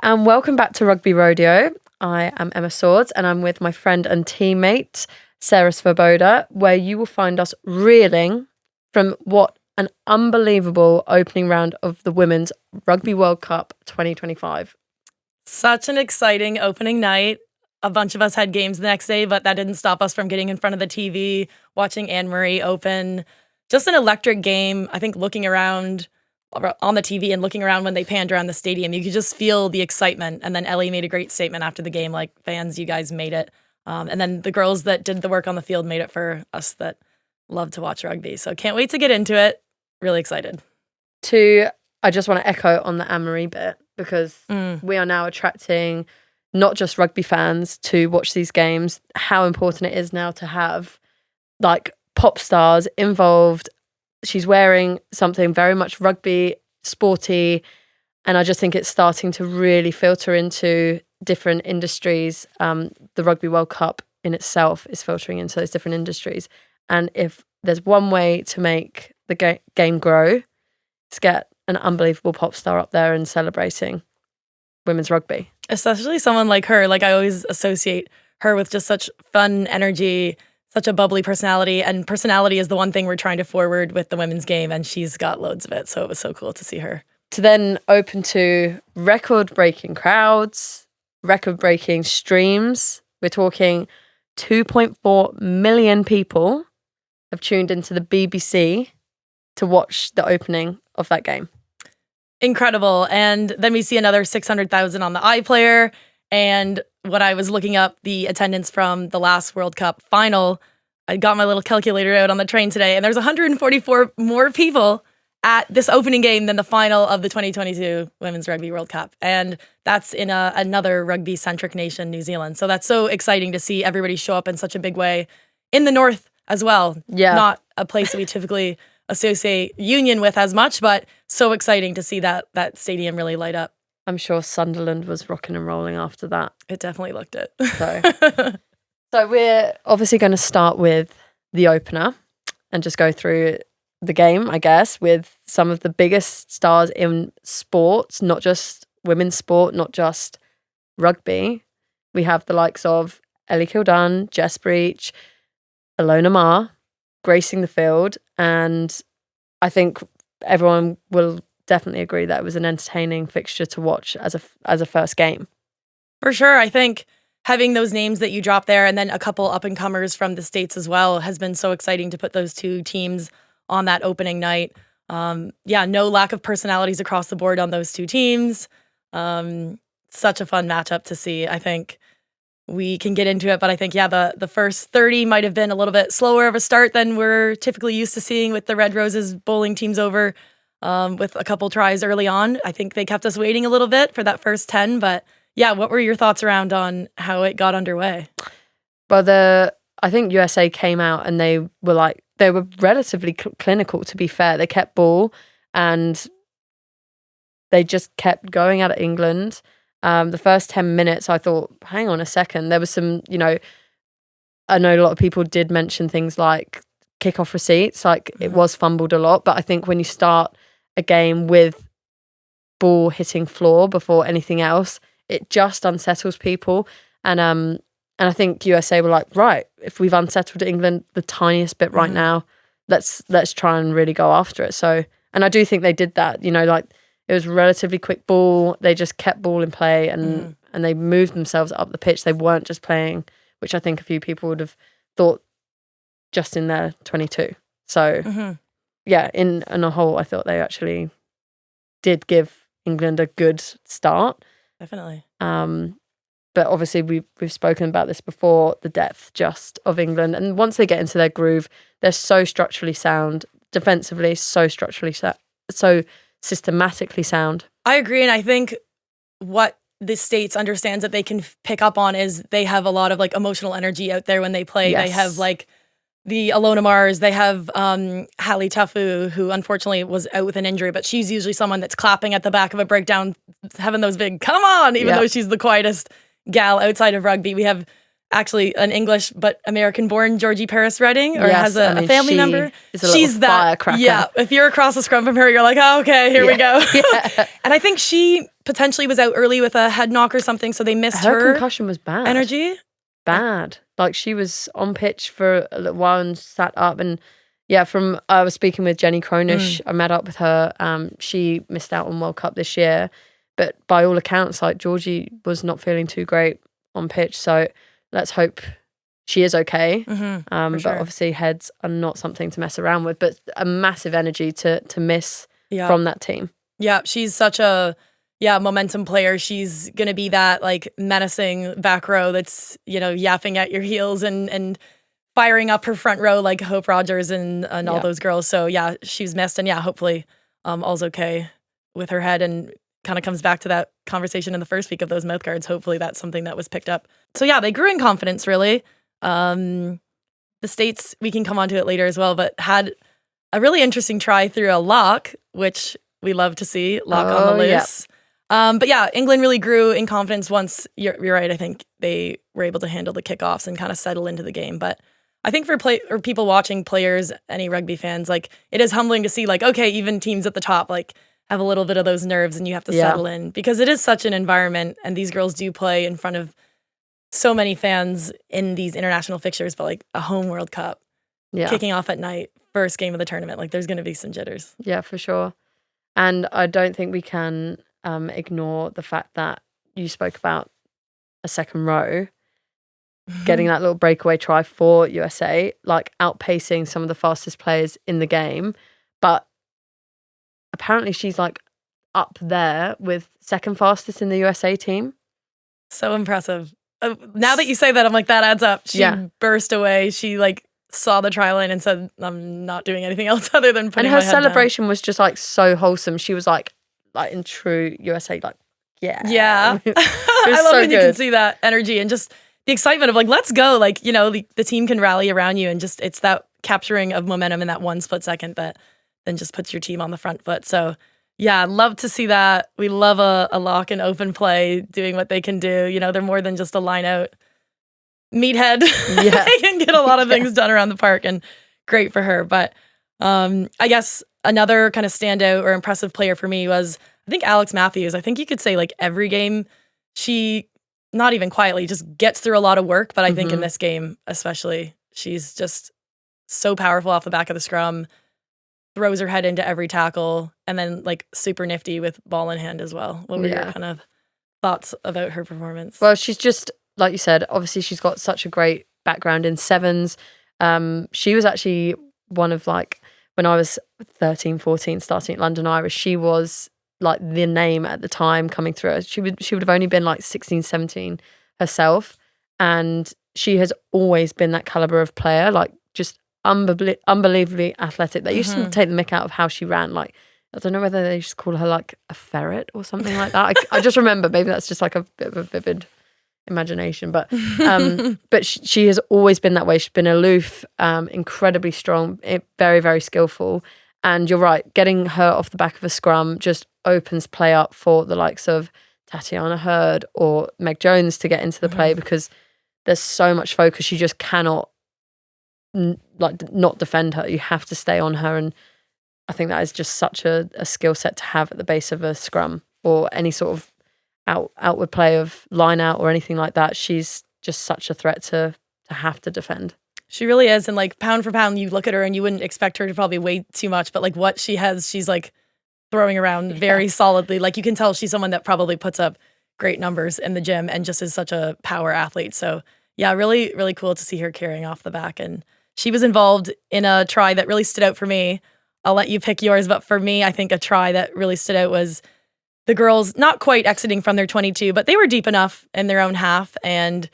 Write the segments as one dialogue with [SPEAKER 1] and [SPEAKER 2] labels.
[SPEAKER 1] and welcome back to Rugby Rodeo. I am Emma Swords and I'm with my friend and teammate Sara Svoboda, where you will find us reeling from what an unbelievable opening round of the Women's Rugby World Cup 2025.
[SPEAKER 2] Such an exciting opening night. A bunch of us had games the next day, but that didn't stop us from getting in front of the TV, watching Anne-Marie open. Just an electric game. I think looking around on the TV and looking around when they panned around the stadium, you could just feel the excitement. And then Ellie made a great statement after the game, like, fans, you guys made it. And then the girls that did the work on the field made it for us that love to watch rugby. So can't wait to get into it. Really excited.
[SPEAKER 1] I just want to echo on the Anne-Marie bit, because we are now attracting not just rugby fans to watch these games, how important it is now to have like pop stars involved. She's wearing something very much rugby, sporty, and I just think it's starting to really filter into different industries. The Rugby World Cup in itself is filtering into those different industries. And if there's one way to make the game grow, it's get an unbelievable pop star up there and celebrating women's rugby.
[SPEAKER 2] Especially someone like her. Like, I always associate her with just such fun energy, such a bubbly personality. And personality is the one thing we're trying to forward with the women's game, and she's got loads of it. So it was so cool to see her.
[SPEAKER 1] To then open to record-breaking crowds, record-breaking streams. We're talking 2.4 million people have tuned into the BBC to watch the opening of that game.
[SPEAKER 2] Incredible. And then we see another 600,000 on the iPlayer. And when I was looking up the attendance from the last World Cup final, I got my little calculator out on the train today, and there's 144 more people at this opening game than the final of the 2022 Women's Rugby World Cup. And that's in another rugby-centric nation, New Zealand. So that's so exciting to see everybody show up in such a big way in the north as well.
[SPEAKER 1] Yeah.
[SPEAKER 2] Not a place that we typically associate Union with as much, but so exciting to see that stadium really light up.
[SPEAKER 1] I'm sure Sunderland was rocking and rolling after that.
[SPEAKER 2] It definitely looked it.
[SPEAKER 1] So we're obviously going to start with the opener and just go through the game, I guess, with some of the biggest stars in sports, not just women's sport, not just rugby. We have the likes of Ellie Kildunne, Jess Breach, Ilona Maher gracing the field, and I think everyone will definitely agree that it was an entertaining fixture to watch as a first game.
[SPEAKER 2] For sure. I think having those names that you drop there and then a couple up-and-comers from the States as well has been so exciting to put those two teams on that opening night. No lack of personalities across the board on those two teams. Such a fun matchup to see. I think we can get into it, but I think, the first 30 might have been a little bit slower of a start than we're typically used to seeing with the Red Roses bowling teams over with a couple tries early on. I think they kept us waiting a little bit for that first 10, but what were your thoughts around on how it got underway?
[SPEAKER 1] Well, I think USA came out and they were relatively clinical, to be fair. They kept ball and they just kept going at England. The first 10 minutes, I thought, hang on a second. There was some, I know a lot of people did mention things like kickoff receipts, like it was fumbled a lot. But I think when you start a game with ball hitting floor before anything else, it just unsettles people. And I think USA were like, right, if we've unsettled England the tiniest bit right now, let's try and really go after it. So, and I do think they did that, it was relatively quick ball. They just kept ball in play and they moved themselves up the pitch. They weren't just playing, which I think a few people would have thought, just in their 22. So, in a whole, I thought they actually did give England a good start.
[SPEAKER 2] Definitely.
[SPEAKER 1] But obviously we've spoken about this before, the depth just of England. And once they get into their groove, they're so structurally sound, defensively, so structurally so systematically sound.
[SPEAKER 2] I agree, and I think what the States understands that they can pick up on is they have a lot of like emotional energy out there when they play. Yes. They have like the Ilona Mahers, they have Hallie Tafu, who unfortunately was out with an injury, but she's usually someone that's clapping at the back of a breakdown, having those big come on, even though she's the quietest gal outside of rugby. We have actually an English but American-born Georgie Paris Redding, or has a family member.
[SPEAKER 1] She's that firecracker.
[SPEAKER 2] Yeah, if you're across the scrum from her, you're like, oh, okay, here we go. And I think she potentially was out early with a head knock or something, so they missed her
[SPEAKER 1] concussion was bad.
[SPEAKER 2] Energy.
[SPEAKER 1] Bad. Like, she was on pitch for a little while and sat up. And I was speaking with Jenny Cronish. I met up with her. She missed out on World Cup this year, but by all accounts, like, Georgie was not feeling too great on pitch. So let's hope she is okay. But obviously heads are not something to mess around with, but a massive energy to miss from that team. Yeah,
[SPEAKER 2] she's such a momentum player. She's going to be that like menacing back row that's, yapping at your heels and firing up her front row like Hope Rogers and all those girls. So yeah, she's missed, and hopefully all's okay with her head, and kind of comes back to that conversation in the first week of those mouth guards. Hopefully that's something that was picked up. So yeah, they grew in confidence really. The States, we can come on to it later as well, but had a really interesting try through a lock, which we love to see, lock on the loose. But yeah, England really grew in confidence once, you're right, I think they were able to handle the kickoffs and kind of settle into the game. But I think for people watching, players, any rugby fans, like, it is humbling to see, like, okay, even teams at the top, like, have a little bit of those nerves and you have to settle in, because it is such an environment, and these girls do play in front of so many fans in these international fixtures, but like a home World Cup, kicking off at night, first game of the tournament, like, there's going to be some jitters.
[SPEAKER 1] Yeah, for sure. And I don't think we can ignore the fact that you spoke about a second row getting that little breakaway try for USA, like outpacing some of the fastest players in the game. But apparently she's like up there with second fastest in the USA team.
[SPEAKER 2] So impressive. Now that you say that, I'm like, that adds up. She burst away. She like saw the try line and said, I'm not doing anything else other than putting my head down.
[SPEAKER 1] And her celebration was just like so wholesome. She was like in true USA, like,
[SPEAKER 2] yeah. I love when you can see that energy and just the excitement of like, let's go. Like, the team can rally around you, and just it's that capturing of momentum in that one split second that then just puts your team on the front foot. So yeah, love to see that. We love a lock and open play doing what they can do. They're more than just a line out meathead. Yeah. They can get a lot of things done around the park, and great for her. But I guess another kind of standout or impressive player for me was, I think, Alex Matthews. I think you could say like every game she, not even quietly, just gets through a lot of work. But I think in this game especially, she's just so powerful off the back of the scrum, throws her head into every tackle, and then like super nifty with ball in hand as well. What were your kind of thoughts about her performance?
[SPEAKER 1] Well, she's just, like you said, obviously she's got such a great background in sevens. She was actually one of, like, when I was 13, 14, starting at London Irish, she was like the name at the time coming through. She would have only been like 16, 17 herself. And she has always been that caliber of player, like just unbelievably athletic. They used to take the mick out of how she ran. Like, I don't know whether they just call her like a ferret or something like that. I just remember, maybe that's just like a bit of a vivid imagination, but she has always been that way. She's been aloof, incredibly strong, very, very skillful. And you're right, getting her off the back of a scrum just opens play up for the likes of Tatiana Hurd or Meg Jones to get into the play, because there's so much focus. You just cannot not defend her. You have to stay on her, and I think that is just such a skill set to have at the base of a scrum or any sort of outward play of line out or anything like that. She's just such a threat to have to defend.
[SPEAKER 2] She really is. And like pound for pound, you look at her and you wouldn't expect her to probably weigh too much, but like what she has, she's like throwing around very solidly. Like you can tell she's someone that probably puts up great numbers in the gym and just is such a power athlete. So yeah, really, really cool to see her carrying off the back. And she was involved in a try that really stood out for me. I'll let you pick yours, but for me, I think a try that really stood out was the girls not quite exiting from their 22, but they were deep enough in their own half. And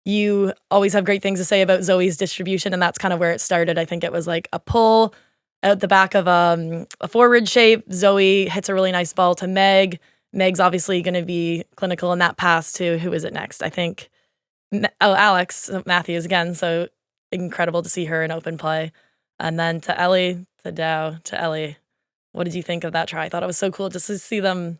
[SPEAKER 2] you always have great things to say about Zoe's distribution, and that's kind of where it started. I think it was like a pull out the back of a forward shape. Zoe hits a really nice ball to Meg. Meg's obviously going to be clinical in that pass to, who is it next? I think, Alex Matthews again. So incredible to see her in open play. And then to Ellie, to Dow, to Ellie. What did you think of that try? I thought it was so cool just to see them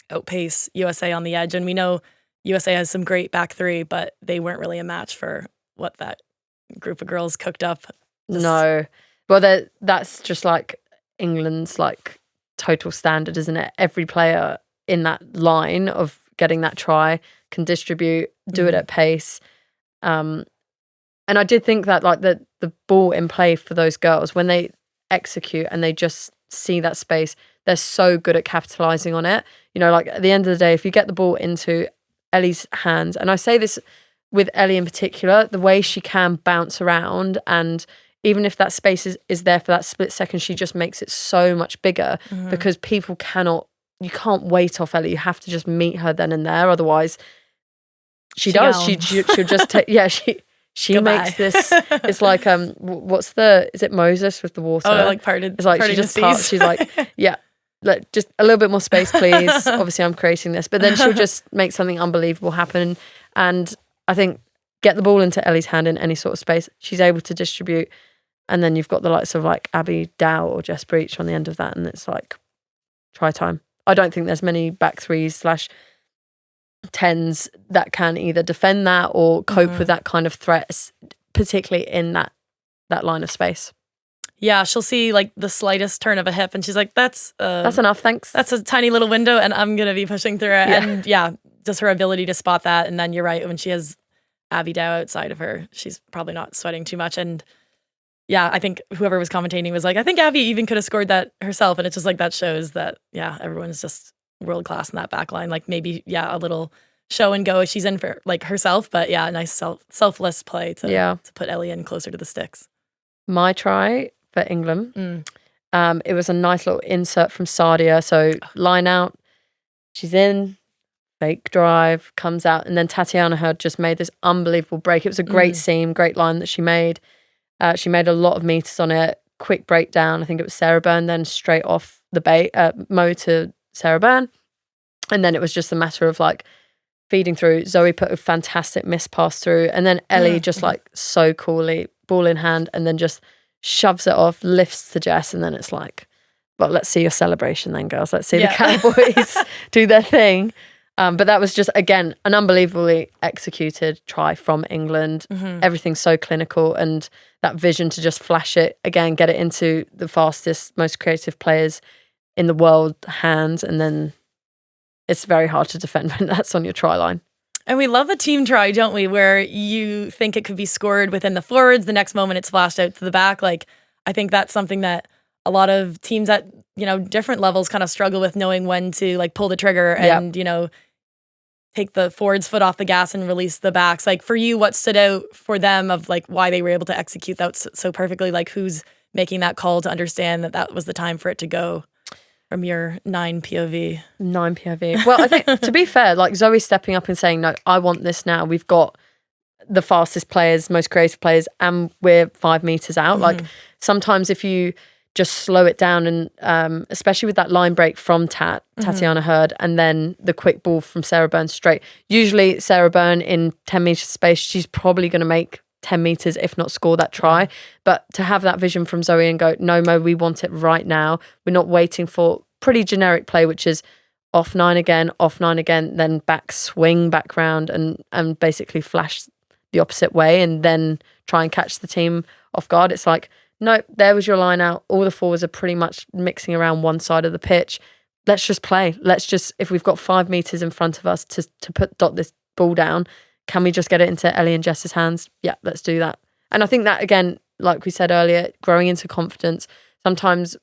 [SPEAKER 2] outpace USA on the edge. And we know USA has some great back three, but they weren't really a match for what that group of girls cooked up.
[SPEAKER 1] No. Well, that's just like England's like total standard, isn't it? Every player in that line of getting that try can distribute, do it at pace. And I did think that like the ball in play for those girls, when they execute and they just see that space, they're so good at capitalizing on it. You know, like at the end of the day, if you get the ball into Ellie's hands, and I say this with Ellie in particular, the way she can bounce around, and even if that space is there for that split second, she just makes it so much bigger because you can't wait off Ellie. You have to just meet her then and there. Otherwise, she'll just take, she makes this, it's like, is it Moses with the water?
[SPEAKER 2] Oh, like parted.
[SPEAKER 1] It's like she just parts, she's like, just a little bit more space, please. Obviously, I'm creating this. But then she'll just make something unbelievable happen. And I think get the ball into Ellie's hand in any sort of space. She's able to distribute. And then you've got the likes of like Abby Dow or Jess Breach on the end of that. And it's like try time. I don't think there's many back threes / tens that can either defend that or cope with that kind of threat, particularly in that line of space.
[SPEAKER 2] Yeah, she'll see like the slightest turn of a hip and she's like, that's
[SPEAKER 1] enough, thanks.
[SPEAKER 2] That's a tiny little window and I'm going to be pushing through it.
[SPEAKER 1] Yeah.
[SPEAKER 2] And just her ability to spot that. And then you're right, when she has Abby Dow outside of her, she's probably not sweating too much. And yeah, I think whoever was commentating was like, I think Abby even could have scored that herself. And it's just like, that shows that, everyone's just world class in that back line. Like maybe, a little show and go she's in for like herself, but a nice selfless play to put Ellie in closer to the sticks.
[SPEAKER 1] My try for England, it was a nice little insert from Sara. So line out, she's in, fake drive, comes out, and then Tatiana Hurd just made this unbelievable break. It was a great seam, great line that she made. She made a lot of meters on it. Quick breakdown. I think it was Sarah Byrne, then straight off the Mo to Sarah Byrne. And then it was just a matter of like feeding through. Zoe put a fantastic miss pass through. And then Ellie just like so coolly, ball in hand, and then just shoves it off, lifts to Jess. And then it's like, well, let's see your celebration then, girls. Let's see the Cowboys do their thing. But that was just, again, an unbelievably executed try from England. Everything's so clinical, and that vision to just flash it, again, get it into the fastest, most creative players in the world hands, and then it's very hard to defend when that's on your try line.
[SPEAKER 2] And we love a team try, don't we, where you think it could be scored within the forwards, the next moment it's flashed out to the back. Like, I think that's something that a lot of teams at, different levels kind of struggle with, knowing when to like pull the trigger and, take the forward's foot off the gas and release the backs. Like for you, what stood out for them of like why they were able to execute that so perfectly? Like who's making that call to understand that was the time for it to go from your 9 POV?
[SPEAKER 1] 9 POV. Well, I think to be fair, like Zoe stepping up and saying, no, I want this now. We've got the fastest players, most creative players, and we're 5 meters out. Like sometimes if you just slow it down, and especially with that line break from Tatiana Hurd, and then the quick ball from Sarah Byrne straight. Usually Sarah Byrne in 10 meter space, she's probably going to make 10 meters, if not score that try. But to have that vision from Zoe and go, no, Mo, we want it right now. We're not waiting for pretty generic play, which is off 9 again, then back swing, back round, and basically flash the opposite way and then try and catch the team off guard. It's like, no, there was your line out. All the forwards are pretty much mixing around one side of the pitch. Let's just play. If we've got 5 meters in front of us to dot this ball down, can we just get it into Ellie and Jess's hands? Yeah, let's do that. And I think that, again, like we said earlier, growing into confidence, sometimes,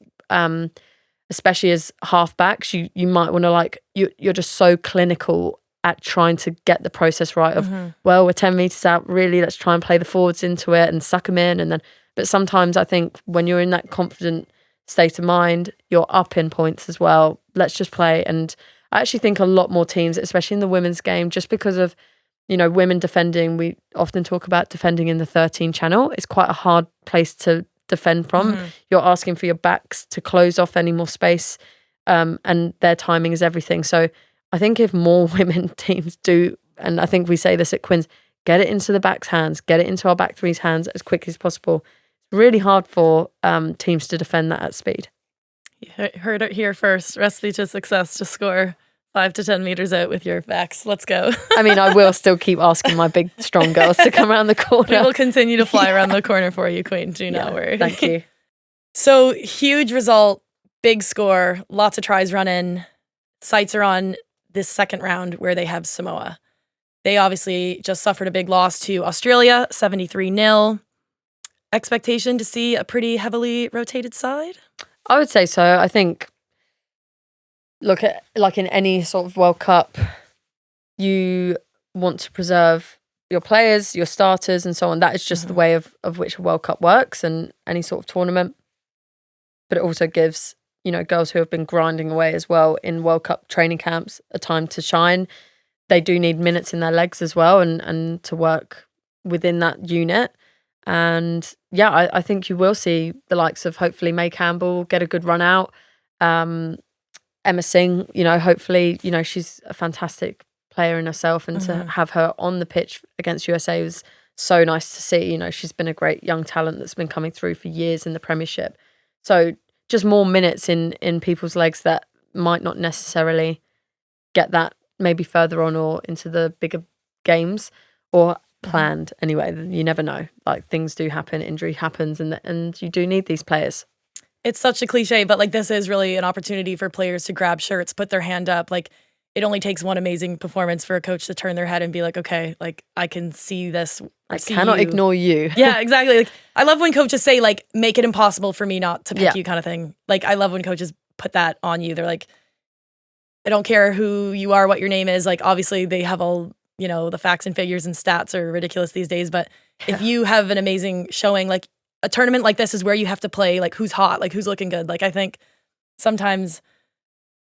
[SPEAKER 1] especially as halfbacks, you might want to like, you're just so clinical at trying to get the process right of, well, we're 10 meters out, really, let's try and play the forwards into it and suck them in. And then, but sometimes I think when you're in that confident state of mind, you're up in points as well. Let's just play. And I actually think a lot more teams, especially in the women's game, just because of, women defending, we often talk about defending in the 13 channel. It's quite a hard place to defend from. You're asking for your backs to close off any more space, and their timing is everything. So I think if more women teams do, and I think we say this at Quins, get it into the back's hands, get it into our back three's hands as quickly as possible. It's really hard for teams to defend that at speed.
[SPEAKER 2] You heard it here first. Recipe to success to score 5 to 10 meters out with your facts. Let's go.
[SPEAKER 1] I mean, I will still keep asking my big, strong girls to come around the corner.
[SPEAKER 2] We will continue to fly around the corner for you, Queen. Do not worry.
[SPEAKER 1] Thank you.
[SPEAKER 2] So, huge result, big score, lots of tries run in. Sights are on this second round where they have Samoa. They obviously just suffered a big loss to Australia, 73-0. Expectation to see a pretty heavily rotated side?
[SPEAKER 1] I would say so. I think, look, at like in any sort of World Cup, you want to preserve your players, your starters, and so on. That is just the way of which a World Cup works and any sort of tournament. But it also gives, girls who have been grinding away as well in World Cup training camps a time to shine. They do need minutes in their legs as well and to work within that unit. And yeah, I think you will see the likes of hopefully May Campbell get a good run out. Emma Singh, hopefully, she's a fantastic player in herself, and to have her on the pitch against USA was so nice to see. She's been a great young talent that's been coming through for years in the Premiership. So just more minutes in people's legs that might not necessarily get that maybe further on or into the bigger games or planned anyway. You never know. Like, things do happen, injury happens, and you do need these players.
[SPEAKER 2] It's such a cliche, but like, this is really an opportunity for players to grab shirts, put their hand up. Like, it only takes one amazing performance for a coach to turn their head and be like, okay, like, I can see this.
[SPEAKER 1] I cannot ignore you.
[SPEAKER 2] Yeah, exactly. Like, I love when coaches say, like, make it impossible for me not to pick you kind of thing. Like, I love when coaches put that on you. They're like, I don't care who you are, what your name is. Like, obviously they have all, the facts and figures and stats are ridiculous these days. But if you have an amazing showing, like, a tournament like this is where you have to play, like, who's hot, like, who's looking good. Like, I think sometimes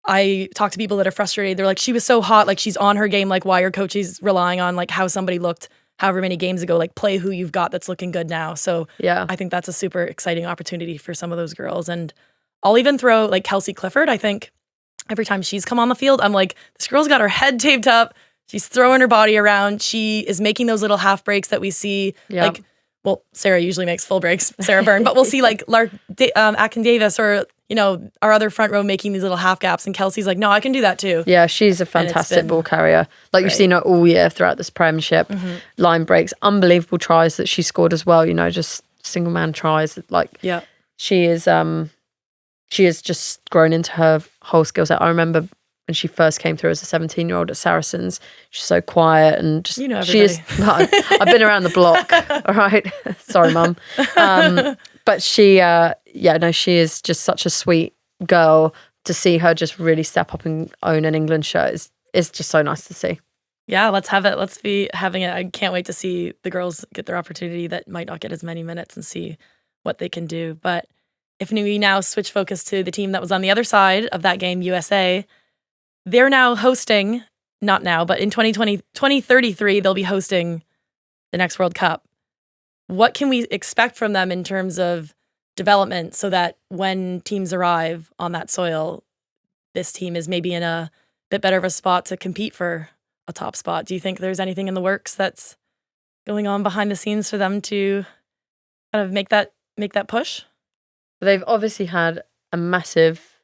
[SPEAKER 2] I talk to people that are frustrated. They're like, she was so hot, like, she's on her game. Like, why are coaches relying on, like, how somebody looked however many games ago? Like, play who you've got that's looking good now. So yeah, I think that's a super exciting opportunity for some of those girls. And I'll even throw, like, Kelsey Clifford. I think every time she's come on the field, I'm like, this girl's got her head taped up. She's throwing her body around. She is making those little half breaks that we see. Yep. Like, well, Sara usually makes full breaks, Sara Byrne, but we'll see like Akin Davis or, our other front row making these little half gaps. And Kelsey's like, no, I can do that too.
[SPEAKER 1] Yeah, she's a fantastic ball carrier. Like, you've seen her all year throughout this Premiership. Line breaks, unbelievable tries that she scored as well, just single man tries. Like, yeah, she is just grown into her whole skill set. I remember when she first came through as a 17-year-old at Saracens, she's so quiet and just, she is, I've been around the block, all right? Sorry, Mum. But she, she is just such a sweet girl. To see her just really step up and own an England shirt is just so nice to see.
[SPEAKER 2] Yeah, let's have it. Let's be having it. I can't wait to see the girls get their opportunity that might not get as many minutes and see what they can do. But if we now switch focus to the team that was on the other side of that game, USA, they're now hosting, not now, but in 2033, they'll be hosting the next World Cup. What can we expect from them in terms of development so that when teams arrive on that soil, this team is maybe in a bit better of a spot to compete for a top spot? Do you think there's anything in the works that's going on behind the scenes for them to kind of make that push?
[SPEAKER 1] They've obviously had a massive,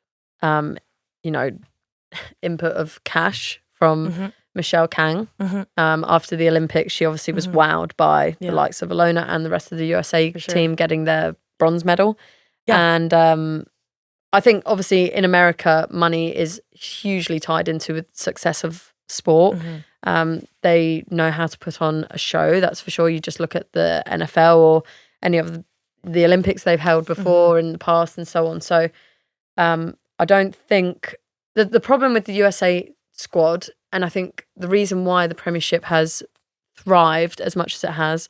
[SPEAKER 1] input of cash from Michelle Kang. After the Olympics, she obviously was wowed by the likes of Alona and the rest of the USA team getting their bronze medal. And I think obviously in America, money is hugely tied into the success of sport. They know how to put on a show, that's for sure. You just look at the NFL or any of the Olympics they've held before in the past and so on. So I don't think the problem with the USA squad, and I think the reason why the Premiership has thrived as much as it has,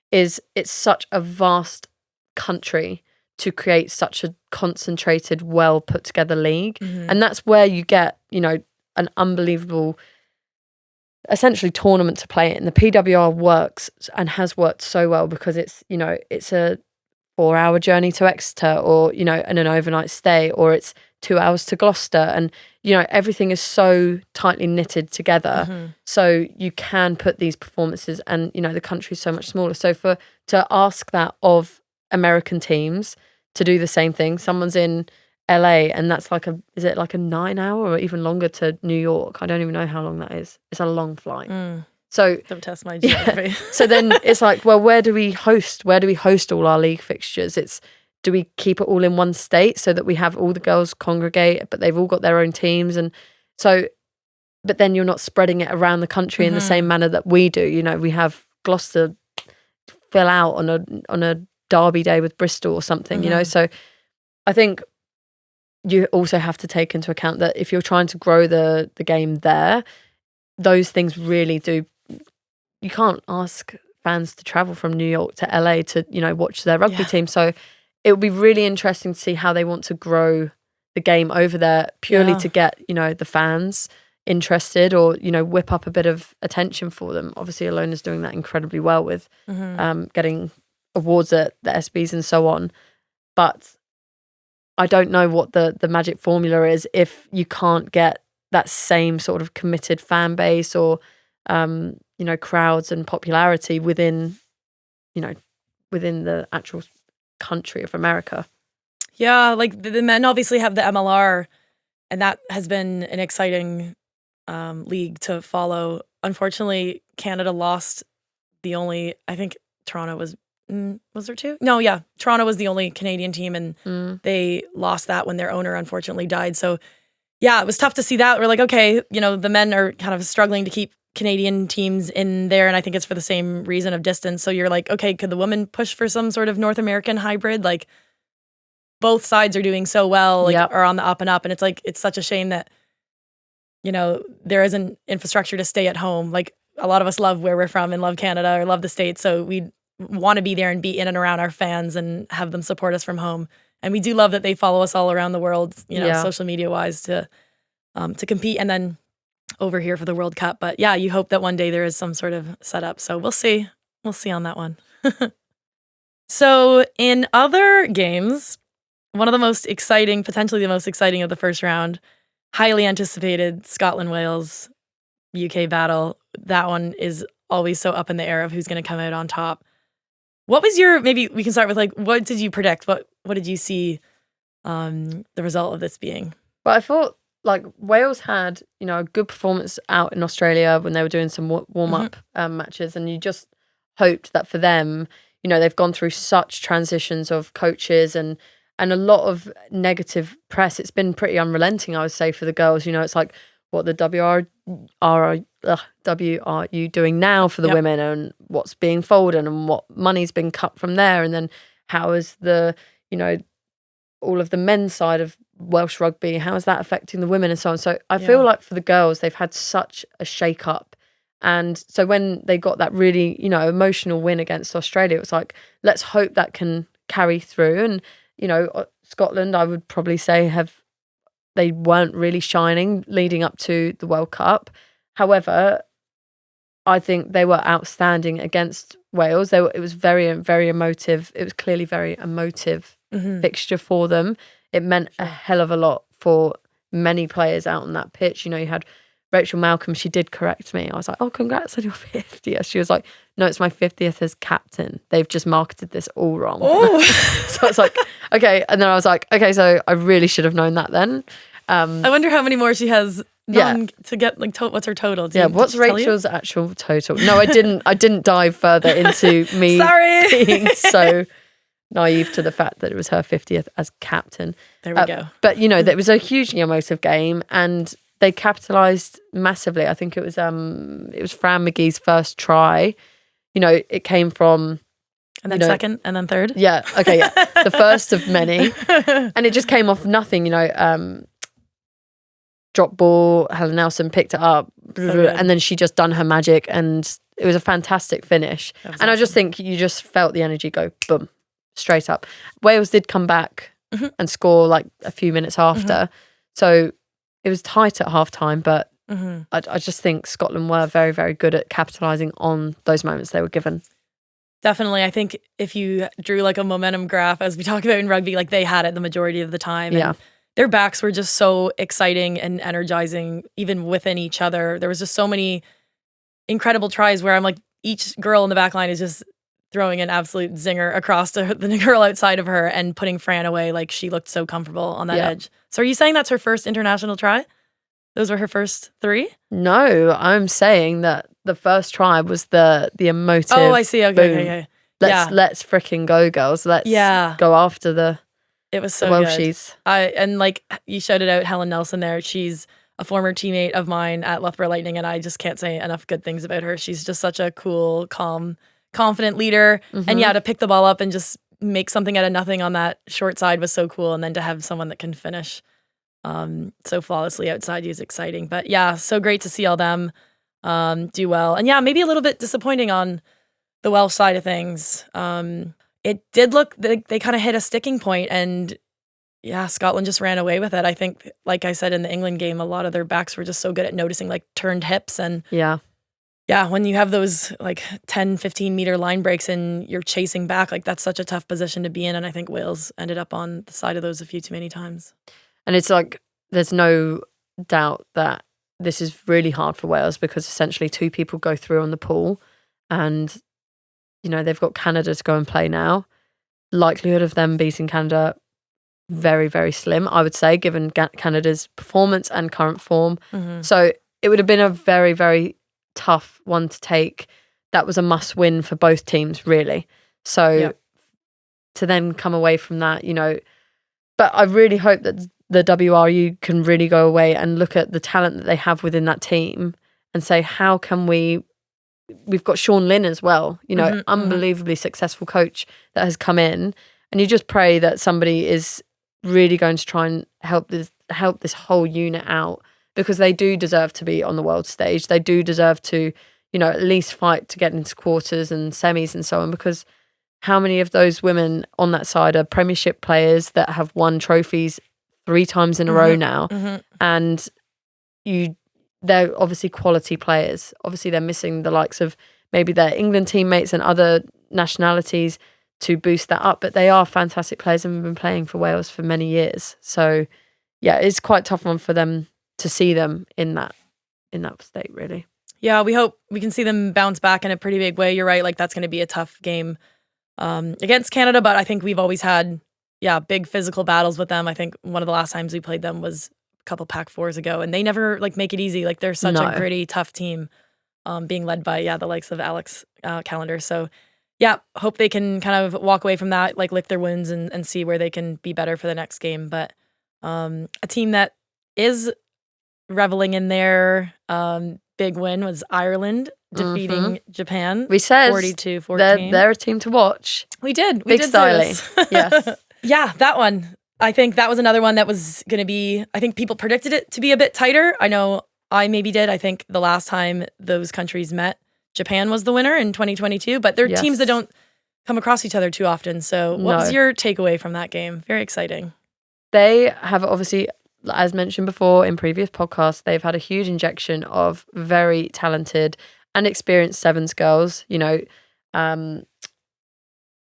[SPEAKER 1] is it's such a vast country to create such a concentrated, well put together league. And that's where you get, an unbelievable essentially tournament to play in. The PWR works and has worked so well because it's a 4-hour journey to Exeter or, and an overnight stay, or it's 2 hours to Gloucester, and everything is so tightly knitted together. So you can put these performances, and the country's so much smaller. So to ask that of American teams to do the same thing, someone's in LA, and that's like is it like a 9-hour or even longer to New York? I don't even know how long that is. It's a long flight. So
[SPEAKER 2] don't test my geography.
[SPEAKER 1] So then it's like, well, where do we host all our league fixtures? Do we keep it all in one state so that we have all the girls congregate, but they've all got their own teams? And so, but then you're not spreading it around the country in the same manner that we do. You know, we have Gloucester fill out on a derby day with Bristol or something, you know? So I think you also have to take into account that if you're trying to grow the game there, those things really do. You can't ask fans to travel from New York to LA to, you know, watch their rugby team. So it would be really interesting to see how they want to grow the game over there purely to get, you know, the fans interested or, you know, whip up a bit of attention for them. Obviously, Alona's doing that incredibly well with getting awards at the SBs and so on. But I don't know what the magic formula is if you can't get that same sort of committed fan base or, you know, crowds and popularity within the actual country of America. Yeah,
[SPEAKER 2] like the men obviously have the MLR, and that has been an exciting league to follow. Unfortunately, Canada lost the only, I think Toronto was there two? No, yeah. Toronto was the only Canadian team, and they lost that when their owner unfortunately died. So yeah, it was tough to see that. We're like, okay, you know, the men are kind of struggling to keep Canadian teams in there, and I think it's for the same reason of distance. So you're like, okay, could the women push for some sort of North American hybrid? Like, both sides are doing so well, like, are on the up and up, and it's like, it's such a shame that, you know, there isn't infrastructure to stay at home. Like, a lot of us love where we're from and love Canada or love the States, so we want to be there and be in and around our fans and have them support us from home. And we do love that they follow us all around the world, you know, social media wise to compete, and then over here for the World Cup. But yeah, you hope that one day there is some sort of setup. So we'll see. We'll see on that one. So in other games, one of the most exciting, potentially the most exciting of the first round, highly anticipated Scotland-Wales UK battle. That one is always so up in the air of who's going to come out on top. What was your, maybe we can start with like, what did you predict? What did you see the result of this being?
[SPEAKER 1] Well, I thought like Wales had, you know, a good performance out in Australia when they were doing some warm-up matches, and you just hoped that for them, you know, they've gone through such transitions of coaches and a lot of negative press. It's been pretty unrelenting, I would say, for the girls. You know, it's like, what the W are you doing now for the women, and what's being folded and what money's been cut from there, and then how is the, you know, all of the men's side of Welsh rugby, how is that affecting the women and so on. So I feel like for the girls, they've had such a shake up. And so when they got that really, you know, emotional win against Australia, it was like, let's hope that can carry through. And, you know, Scotland, I would probably say they weren't really shining leading up to the World Cup. However, I think they were outstanding against Wales. It was very, very emotive. It was clearly very emotive fixture for them. It meant a hell of a lot for many players out on that pitch. You know, you had Rachel Malcolm. She did correct me. I was like, oh, congrats on your 50th. She was like, no, it's my 50th as captain. They've just marketed this all wrong.
[SPEAKER 2] Oh.
[SPEAKER 1] So I was like, okay. And then I was like, okay, so I really should have known that then.
[SPEAKER 2] I wonder how many more she has to get, like, what's her total?
[SPEAKER 1] What's Rachel's actual total? No, I didn't dive further into me being so naive to the fact that it was her 50th as captain.
[SPEAKER 2] There we go.
[SPEAKER 1] But, you know, it was a hugely emotive game, and they capitalised massively. I think it was Fran McGhee's first try. You know, it came from...
[SPEAKER 2] And then second, and then third.
[SPEAKER 1] Yeah, okay, yeah. The first of many. And it just came off nothing, you know. Drop ball, Helen Nelson picked it up, and then she just done her magic, and it was a fantastic finish. And awesome. I just think you just felt the energy go boom, straight up. Wales did come back and score like a few minutes after. So it was tight at half time, but I just think Scotland were very, very good at capitalising on those moments they were given.
[SPEAKER 2] Definitely. I think if you drew like a momentum graph, as we talk about in rugby, like they had it the majority of the time. And their backs were just so exciting and energizing, even within each other. There was just so many incredible tries where I'm like, each girl in the back line is just throwing an absolute zinger across to the girl outside of her and putting Fran away. Like, she looked so comfortable on that edge. So are you saying that's her first international try? Those were her first 3?
[SPEAKER 1] No, I'm saying that the first try was the emotive.
[SPEAKER 2] Oh, I see. Okay.
[SPEAKER 1] Let's freaking go, girls. Let's go after the.
[SPEAKER 2] It was so
[SPEAKER 1] Welshies.
[SPEAKER 2] good. And like you shouted out Helen Nelson there. She's a former teammate of mine at Loughborough Lightning, and I just can't say enough good things about her. She's just such a cool, calm, confident leader. And to pick the ball up and just make something out of nothing on that short side was so cool. And then to have someone that can finish so flawlessly outside you is exciting. But yeah, so great to see all them do well. And yeah, maybe a little bit disappointing on the Welsh side of things. It did look, they kind of hit a sticking point, and yeah, Scotland just ran away with it. I think, like I said in the England game, a lot of their backs were just so good at noticing like turned hips. And yeah, when you have those like 10, 15 meter line breaks and you're chasing back, like that's such a tough position to be in. And I think Wales ended up on the side of those a few too many times.
[SPEAKER 1] And it's like, there's no doubt that this is really hard for Wales because essentially 2 people go through on the pool, and they've got Canada to go and play now. Likelihood of them beating Canada, very, very slim, I would say, given Canada's performance and current form. So it would have been a very, very tough one to take. That was a must win for both teams, really. So to then come away from that, but I really hope that the WRU can really go away and look at the talent that they have within that team and say, how can we've got Sean Lynn as well, unbelievably successful coach that has come in, and you just pray that somebody is really going to try and help this whole unit out, because they do deserve to be on the world stage. They do deserve to, at least fight to get into quarters and semis and so on, because how many of those women on that side are premiership players that have won trophies 3 times in a row now, and they're obviously quality players. Obviously they're missing the likes of maybe their England teammates and other nationalities to boost that up, but they are fantastic players and have been playing for Wales for many years. So yeah, it's quite a tough one for them to see them in that state, really.
[SPEAKER 2] Yeah, we hope we can see them bounce back in a pretty big way. You're right, like that's going to be a tough game against Canada, but I think we've always had big physical battles with them. I think one of the last times we played them was a couple Pac 4s ago, and they never like make it easy. Like they're such a gritty, tough team, being led by the likes of Alex Callender. So yeah, hope they can kind of walk away from that, like lick their wounds and see where they can be better for the next game. But a team that is reveling in their big win was Ireland defeating Japan.
[SPEAKER 1] We said
[SPEAKER 2] 42-14.
[SPEAKER 1] They're a team to watch.
[SPEAKER 2] We did.
[SPEAKER 1] Big styling. Yes.
[SPEAKER 2] Yeah, that one. I think that was another one that was going to be, I think people predicted it to be a bit tighter. I know I maybe did. I think the last time those countries met, Japan was the winner in 2022, but they're teams that don't come across each other too often. So what was your takeaway from that game? Very exciting.
[SPEAKER 1] They have obviously, as mentioned before in previous podcasts, they've had a huge injection of very talented and experienced sevens girls.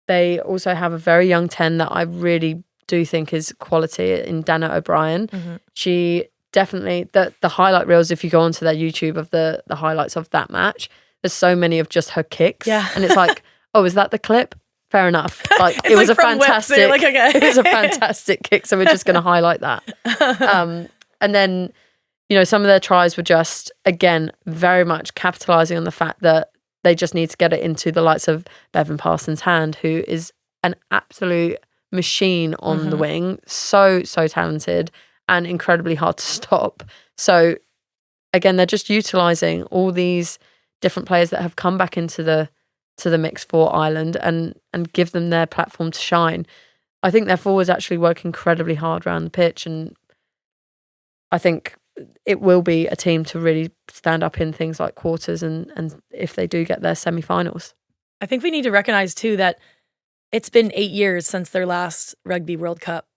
[SPEAKER 1] They also have a very young 10 that I really do think is quality in Dana O'Brien. She definitely, the highlight reels, if you go onto their YouTube of the highlights of that match, there's so many of just her kicks. Yeah. And it's like, oh, is that the clip? Fair enough. Like it was a fantastic, whips, like, okay. It was a fantastic kick. So we're just going to highlight that. And then, some of their tries were just, again, very much capitalizing on the fact that they just need to get it into the likes of Bevan Parsons' hand, who is an absolute machine on the wing. So talented and incredibly hard to stop. So again, they're just utilizing all these different players that have come back into the mix for Ireland and give them their platform to shine. I think their forwards actually work incredibly hard around the pitch, and I think it will be a team to really stand up in things like quarters and if they do get their semi-finals.
[SPEAKER 2] I think we need to recognize too that it's been 8 years since their last Rugby World Cup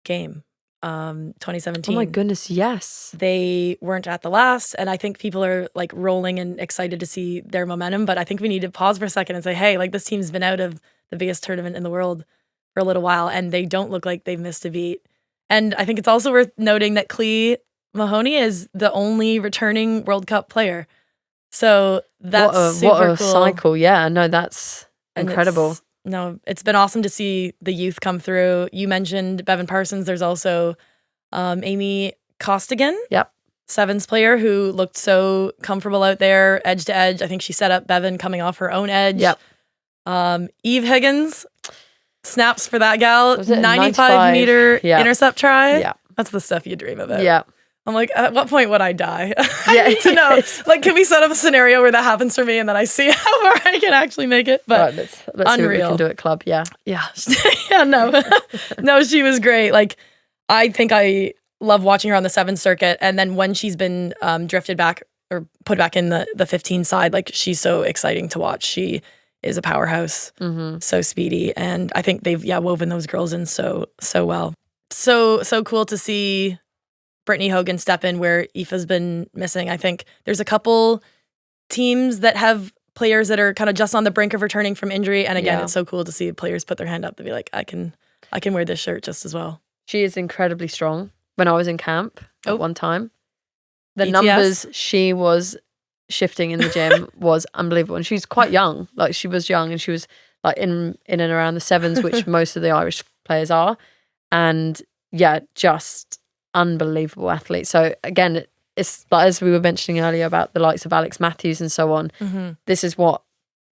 [SPEAKER 2] game. 2017.
[SPEAKER 1] Oh my goodness, yes.
[SPEAKER 2] They weren't at the last, and I think people are like rolling and excited to see their momentum, but I think we need to pause for a second and say, hey, like this team's been out of the biggest tournament in the world for a little while, and they don't look like they've missed a beat. And I think it's also worth noting that Clee Mahoney is the only returning World Cup player. So that's super
[SPEAKER 1] what a
[SPEAKER 2] cool.
[SPEAKER 1] cycle. Yeah, no, that's incredible.
[SPEAKER 2] It's been awesome to see the youth come through. You mentioned Bevan Parsons. There's also Amy Costigan.
[SPEAKER 1] Yep.
[SPEAKER 2] Sevens player who looked so comfortable out there, edge to edge. I think she set up Bevan coming off her own edge.
[SPEAKER 1] Yep.
[SPEAKER 2] Eve Higgins, snaps for that gal.
[SPEAKER 1] Was it
[SPEAKER 2] 95-meter intercept try.
[SPEAKER 1] Yeah.
[SPEAKER 2] That's the stuff you dream about.
[SPEAKER 1] Yeah.
[SPEAKER 2] I'm like, at what point would I die? I need to know. Like, can we set up a scenario where that happens for me and then I see how far I can actually make it? But
[SPEAKER 1] let's see what we can do at club. Yeah.
[SPEAKER 2] Yeah. No, she was great. Like, I think I love watching her on the 7 circuit. And then when she's been drifted back or put back in the 15 side, like, she's so exciting to watch. She is a powerhouse, so speedy. And I think they've, woven those girls in so well. So cool to see Brittany Hogan step in where Aoife's been missing. I think there's a couple teams that have players that are kind of just on the brink of returning from injury. And again, it's so cool to see players put their hand up to be like, I can wear this shirt just as well.
[SPEAKER 1] She is incredibly strong. When I was in camp at one time, the
[SPEAKER 2] BTS.
[SPEAKER 1] numbers she was shifting in the gym was unbelievable. And she's quite young. Like, she was young and she was like in and around the 7s, which most of the Irish players are. And just unbelievable athlete. So again, it's like, as we were mentioning earlier about the likes of Alex Matthews and so on, this is what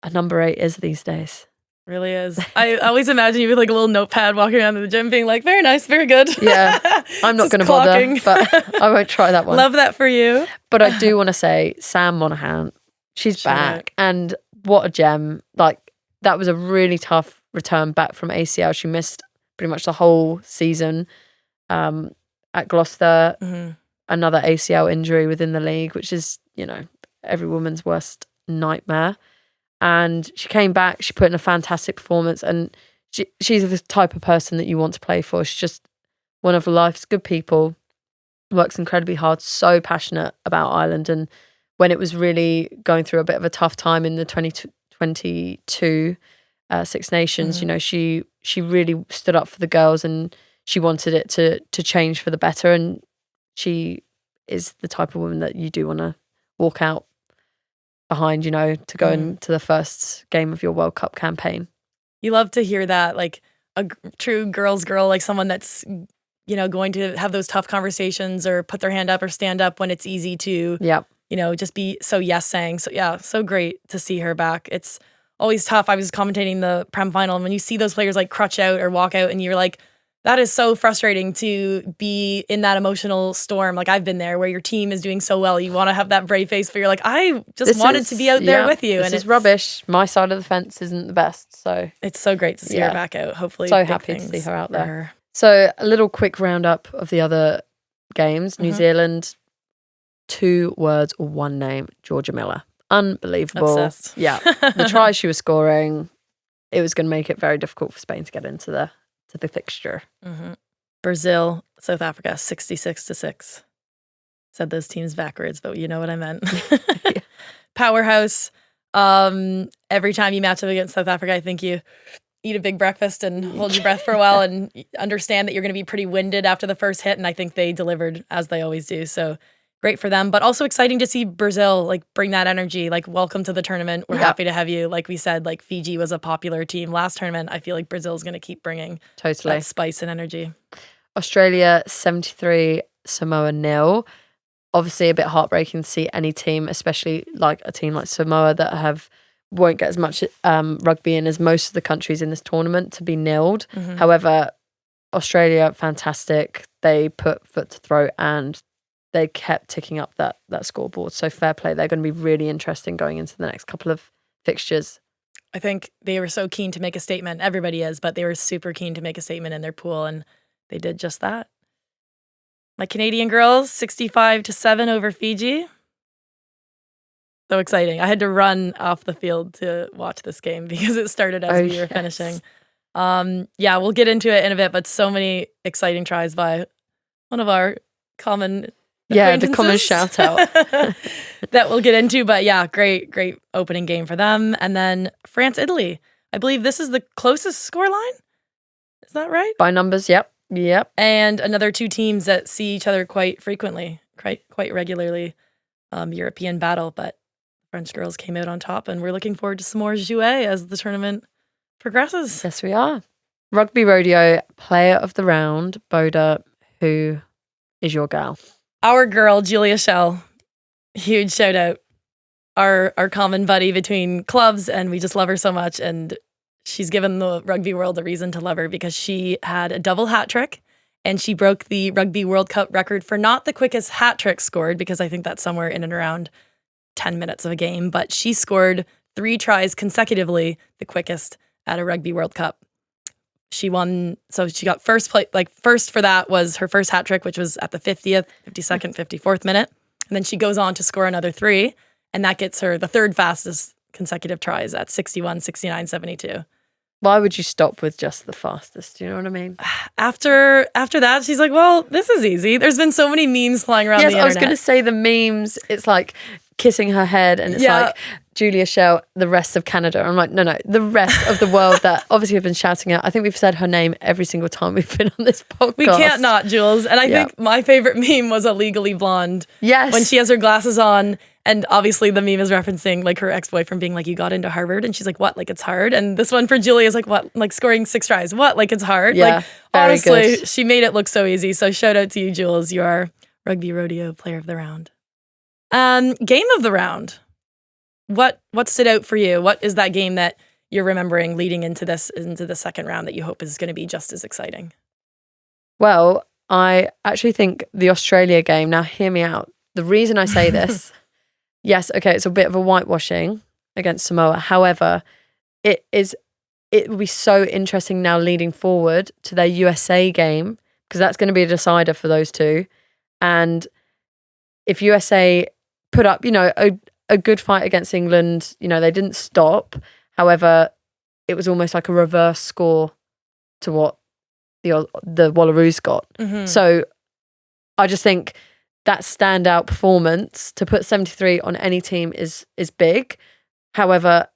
[SPEAKER 1] a number 8 is these days.
[SPEAKER 2] Really is. I always imagine you with like a little notepad walking around the gym being like, very nice, very good.
[SPEAKER 1] Yeah, I'm not going to bother, but I won't try that one.
[SPEAKER 2] Love that for you.
[SPEAKER 1] But I do want to say Sam Monaghan, she's back. And what a gem. Like, that was a really tough return back from ACL. She missed pretty much the whole season at Gloucester. Another ACL injury within the league, which is, every woman's worst nightmare. And she came back, she put in a fantastic performance, and she's the type of person that you want to play for. She's just one of life's good people, works incredibly hard, so passionate about Ireland. And when it was really going through a bit of a tough time in the 2022 Six Nations, she really stood up for the girls and she wanted it to change for the better. And she is the type of woman that you do want to walk out behind, to go into the first game of your World Cup campaign.
[SPEAKER 2] You love to hear that, like a true girl's girl, like someone that's, going to have those tough conversations or put their hand up or stand up when it's easy to, just be so yes saying. So so great to see her back. It's always tough. I was commentating the Prem final, and when you see those players like crutch out or walk out and you're like, that is so frustrating to be in that emotional storm. Like, I've been there where your team is doing so well. You want to have that brave face, but you're like, I just wanted to be out there with you.
[SPEAKER 1] This is rubbish. My side of the fence isn't the best. So
[SPEAKER 2] it's so great to see her back out. Hopefully,
[SPEAKER 1] so happy to see her out there. So a little quick roundup of the other games. New Zealand, 2 words or 1 name, Georgia Miller. Unbelievable.
[SPEAKER 2] Obsessed.
[SPEAKER 1] Yeah. The tries she was scoring, it was going to make it very difficult for Spain to get into the fixture.
[SPEAKER 2] Brazil, South Africa, 66-6. Said those teams backwards, but you know what I meant. Powerhouse. Every time you match up against South Africa, I think you eat a big breakfast and hold your breath for a while and understand that you're going to be pretty winded after the first hit. And I think they delivered, as they always do. So great for them, but also exciting to see Brazil like bring that energy. Like, welcome to the tournament. We're happy to have you. Like we said, like Fiji was a popular team last tournament. I feel like Brazil's going to keep bringing that spice and energy.
[SPEAKER 1] Australia 73, Samoa 0. Obviously a bit heartbreaking to see any team, especially like a team like Samoa that won't get as much rugby in as most of the countries in this tournament, to be nilled. However, Australia, fantastic. They put foot to throat and they kept ticking up that scoreboard. So fair play. They're going to be really interesting going into the next couple of fixtures.
[SPEAKER 2] I think they were so keen to make a statement. Everybody is, but they were super keen to make a statement in their pool, and they did just that. My Canadian girls, 65-7 over Fiji. So exciting. I had to run off the field to watch this game because it started as we were finishing. We'll get into it in a bit, but so many exciting tries by one of our common
[SPEAKER 1] the common shout out
[SPEAKER 2] that we'll get into. But great opening game for them. And then France, Italy. I believe this is the closest scoreline. Is that right?
[SPEAKER 1] By numbers, yep.
[SPEAKER 2] And another 2 teams that see each other quite frequently, quite regularly. European battle, but French girls came out on top, and we're looking forward to some more jouet as the tournament progresses.
[SPEAKER 1] Yes, we are. Rugby Rodeo Player of the Round. Boda, who is your gal?
[SPEAKER 2] Our girl, Julia Schell. Huge shout out. Our common buddy between clubs, and we just love her so much. And she's given the rugby world a reason to love her because she had a double hat trick, and she broke the Rugby World Cup record for not the quickest hat trick scored, because I think that's somewhere in and around 10 minutes of a game, but she scored 3 tries consecutively, the quickest at a Rugby World Cup. She won, so she got first for that was her first hat trick, which was at the 50th, 52nd, 54th minute. And then she goes on to score another 3, and that gets her the third fastest consecutive tries at 61, 69, 72.
[SPEAKER 1] Why would you stop with just the fastest? Do you know what I mean?
[SPEAKER 2] After that, she's like, well, this is easy. There's been so many memes flying around the internet.
[SPEAKER 1] Yes, I was going to say the memes, it's like kissing her head, and it's like Julia Schell, the rest of Canada. I'm like, no, the rest of the world that obviously have been shouting out. I think we've said her name every single time we've been on this podcast.
[SPEAKER 2] We can't not, Jules. And I think my favorite meme was a Legally Blonde.
[SPEAKER 1] Yes.
[SPEAKER 2] When she has her glasses on, and obviously the meme is referencing like her ex-boyfriend being like, you got into Harvard, and she's like, what? Like it's hard? And this one for Julia is like, what? Like scoring 6 tries. What? Like it's hard?
[SPEAKER 1] Yeah,
[SPEAKER 2] like honestly, she made it look so easy. So shout out to you, Jules. You are Rugby Rodeo Player of the Round. Game of the round. What stood out for you? What is that game that you're remembering leading into the second round that you hope is going to be just as exciting?
[SPEAKER 1] Well, I actually think the Australia game, now hear me out. The reason I say this, yes, okay, it's a bit of a whitewashing against Samoa. However, it will be so interesting now leading forward to their USA game, because that's going to be a decider for those two. And if USA put up, a good fight against England, they didn't stop. However, it was almost like a reverse score to what the Wallaroos got. Mm-hmm. So I just think that standout performance to put 73 on any team is big. However,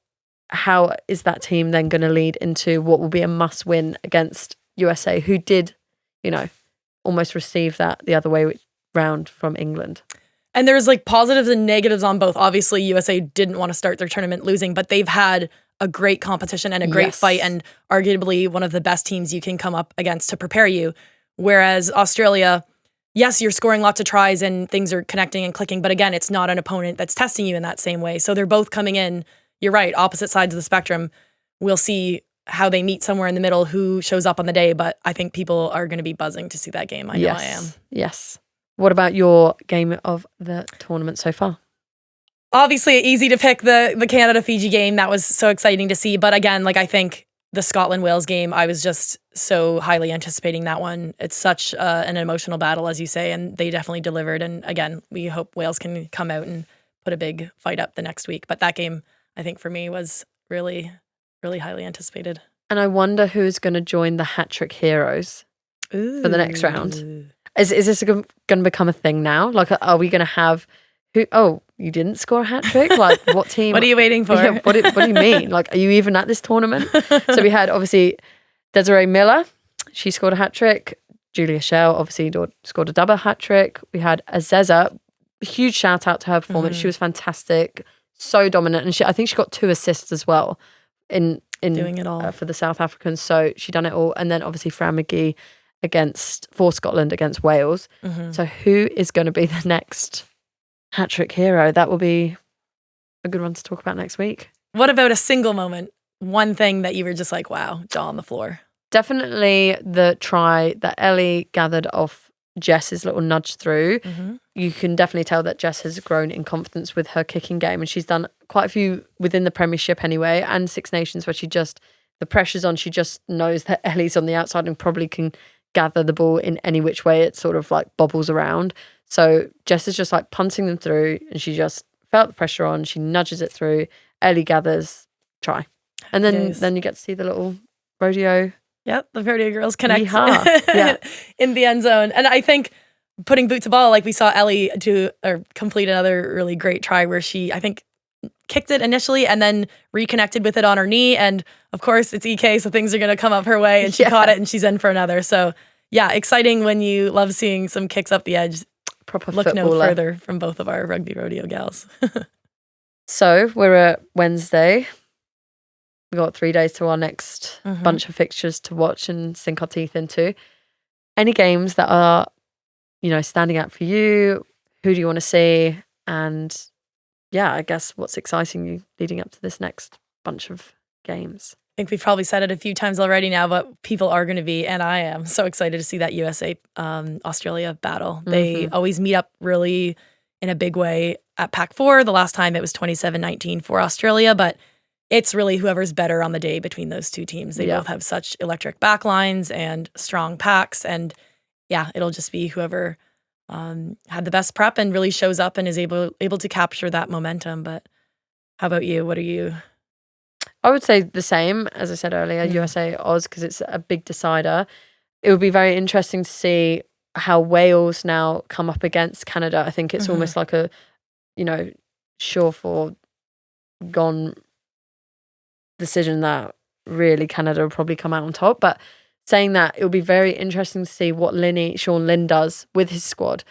[SPEAKER 1] how is that team then going to lead into what will be a must win against USA, who did, almost receive that the other way round from England?
[SPEAKER 2] And there's like positives and negatives on both. Obviously, USA didn't want to start their tournament losing, but they've had a great competition and a great fight, and arguably one of the best teams you can come up against to prepare you. Whereas Australia, yes, you're scoring lots of tries and things are connecting and clicking, but again, it's not an opponent that's testing you in that same way. So they're both coming in, you're right, opposite sides of the spectrum. We'll see how they meet somewhere in the middle, who shows up on the day, but I think people are going to be buzzing to see that game. I know I am.
[SPEAKER 1] Yes. What about your game of the tournament so far?
[SPEAKER 2] Obviously, easy to pick the Canada-Fiji game. That was so exciting to see. But again, I think the Scotland-Wales game, I was just so highly anticipating that one. It's such an emotional battle, as you say, and they definitely delivered. And again, we hope Wales can come out and put a big fight up the next week. But that game, I think for me, was really, really highly anticipated.
[SPEAKER 1] And I wonder who's going to join the hat-trick heroes for the next round. Is this going to become a thing now? Like, are we going to have who? Oh, you didn't score a hat trick? Like, what team?
[SPEAKER 2] What are you waiting for?
[SPEAKER 1] Yeah, what do you mean? Like, are you even at this tournament? So we had obviously Desiree Miller. She scored a hat trick. Julia Schell obviously scored a double hat trick. We had Azeza. Huge shout out to her performance. Mm-hmm. She was fantastic, so dominant, and I think she got 2 assists as well in
[SPEAKER 2] doing it all
[SPEAKER 1] for the South Africans. So she done it all, and then obviously Fran McGhie for Scotland against Wales. Mm-hmm. So who is going to be the next hat-trick hero? That will be a good one to talk about next week.
[SPEAKER 2] What about a single moment? One thing that you were just like, wow, jaw on the floor.
[SPEAKER 1] Definitely the try that Ellie gathered off Jess's little nudge through. Mm-hmm. You can definitely tell that Jess has grown in confidence with her kicking game, and she's done quite a few within the Premiership anyway, and Six Nations, where the pressure's on, she just knows that Ellie's on the outside and probably can gather the ball in any which way it sort of like bobbles around. So Jess is just like punting them through, and she just felt the pressure on, she nudges it through, Ellie gathers, try. And then you get to see the little rodeo.
[SPEAKER 2] Yep, the rodeo girls connect
[SPEAKER 1] yeah.
[SPEAKER 2] in the end zone. And I think putting boot to ball, like we saw Ellie complete another really great try where she, I think, kicked it initially and then reconnected with it on her knee. And of course, it's EK, so things are going to come up her way. And she caught it and she's in for another. So yeah, exciting when you love seeing some kicks up the edge.
[SPEAKER 1] Proper
[SPEAKER 2] Look
[SPEAKER 1] footballer.
[SPEAKER 2] no further from both of our rugby rodeo gals.
[SPEAKER 1] So we're at Wednesday. We've got 3 days to our next bunch of fixtures to watch and sink our teeth into. Any games that are, standing out for you? Who do you want to see? And yeah, I guess what's exciting you leading up to this next bunch of games?
[SPEAKER 2] I think we've probably said it a few times already now, but people are going to be, and I am so excited to see that USA Australia battle. They always meet up really in a big way at Pac 4. The last time it was 27-19 for Australia, but it's really whoever's better on the day between those two teams. They both have such electric backlines and strong packs, and yeah, it'll just be whoever had the best prep and really shows up and is able to capture that momentum. But how about you? What are you?
[SPEAKER 1] I would say the same as I said earlier, USA Oz, because it's a big decider. It would be very interesting to see how Wales now come up against Canada. I think it's almost like a, sure for gone decision that really Canada will probably come out on top. But saying that, it'll be very interesting to see what Sean Lynn does with his squad.